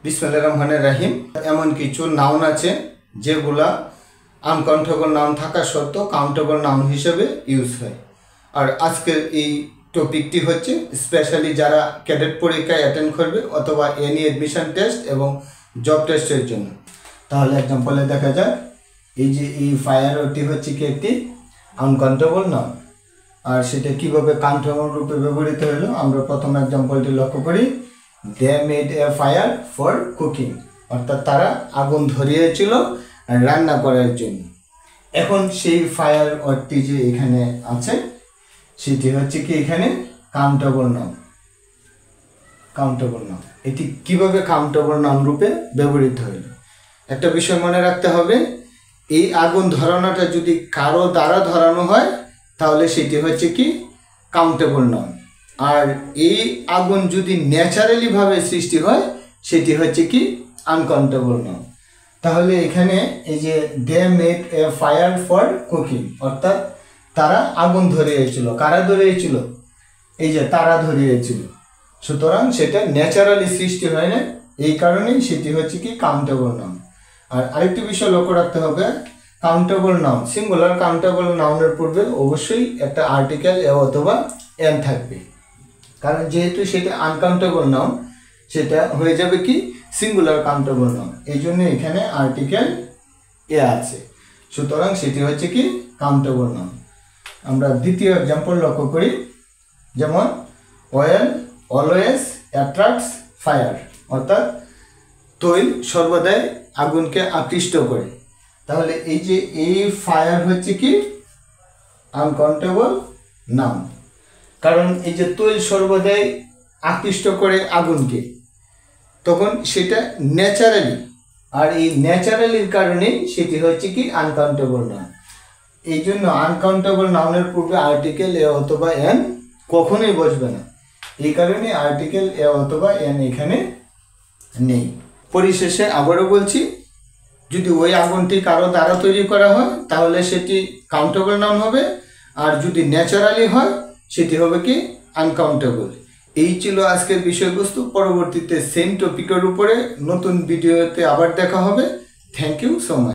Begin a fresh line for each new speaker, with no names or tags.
বিসমিল্লাহির রহমানির রহিম। এমন কিছু নাউন আছে যেগুলা আনকাউন্টেবল নাউন থাকা সত্ত্বেও কাউন্টেবল নাউন হিসেবে ইউজ হয়। আর আজকের এই টপিকটি হচ্ছে স্পেশালি যারা ক্যাডেট পরীক্ষায় অ্যাটেন্ড করবে অথবা এনি অ্যাডমিশন টেস্ট এবং জব টেস্টের জন্য। তাহলে এক্সাম্পলে দেখা যাক, এই যে এই ফায়ার ওটি হচ্ছে কি একটি আনকাউন্টেবল নাউন, আর সেটা কিভাবে কাউন্টেবল রূপে ব্যবহৃত হলো আমরা প্রথম এক্সাম্পলটি লক্ষ্য করি। They made a fire for cooking, অর্থাৎ তারা আগুন ধরিয়েছিল রান্না করার জন্য। এখন সেই ফায়ার ওয়ার্ডটি যে এখানে আছে সেটি হচ্ছে কি এখানে কাউন্টেবল নাউন। কাউন্টেবল নাউন এটি কিভাবে কাউন্টেবল নাউন রূপে ব্যবহৃত হইল, একটা বিষয় মনে রাখতে হবে। এই আগুন ধরানোটা যদি কারো দ্বারা ধরানো হয় তাহলে সেটি হচ্ছে কি কাউন্টেবল নাউন, আর এই আগুন যদি ন্যাচারালি ভাবে সৃষ্টি হয় সেটি হচ্ছে কি আনকাউন্টেবল নাউন। তাহলে এখানে এই যে they made a fire for cooking, অর্থাৎ তারা আগুন ধরিয়েছিল। কারা ধরিয়েছিল? এই যে তারা ধরিয়েছিল। সুতরাং সেটা ন্যাচারালি সৃষ্টি হয় না, এই কারণেই সেটি হচ্ছে কি কাউন্টেবল নাউন। আর আরেকটি বিষয় লক্ষ্য রাখতে হবে, কাউন্টেবল নাউন সিঙ্গুলার কাউন্টেবল নাউনের পূর্বে অবশ্যই একটা আর্টিকেল এ অথবা এন থাকবে, কারণ যেহেতু সেটা আনকাউন্টেবল নাউন সেটা হয়ে যাবে কি সিঙ্গুলার কাউন্টেবল নাউন, এই জন্য এখানে আর্টিকেল এ আছে। সুতরাং সেটি হচ্ছে কি কাউন্টেবল নাউন। আমরা দ্বিতীয় এক্সাম্পল লক্ষ্য করি, যেমন অয়েল অলওয়েজ অ্যাট্রাক্টস ফায়ার, অর্থাৎ তৈল সর্বদাই আগুনকে আকৃষ্ট করে। তাহলে এই যে এই ফায়ার হচ্ছে কি আনকাউন্টেবল নাউন, কারণ এই যে তৈল সর্বদাই আকৃষ্ট করে আগুনকে, তখন সেটা ন্যাচারালি, আর এই ন্যাচারালির কারণেই সেটি হচ্ছে কি আনকাউন্টেবল নাউন। এই জন্য আনকাউন্টেবল নাউনের পূর্বে আর্টিকেল এ অথবা এন কখনোই বসবে না, এই কারণে আর্টিকেল এ অথবা এন এখানে নেই। পরিশেষে আবারও বলছি, যদি ওই আগুনটি কারো দ্বারা তৈরি করা হয় তাহলে সেটি কাউন্টেবল নাউন হবে, আর যদি ন্যাচারালি হয় সেটি হবে কি আনকাউন্টেবল। এই ছিল আজকের বিষয়বস্তু। পরবর্তীতে সেম টপিকের উপরে নতুন ভিডিওতে আবার দেখা হবে। Thank you so much.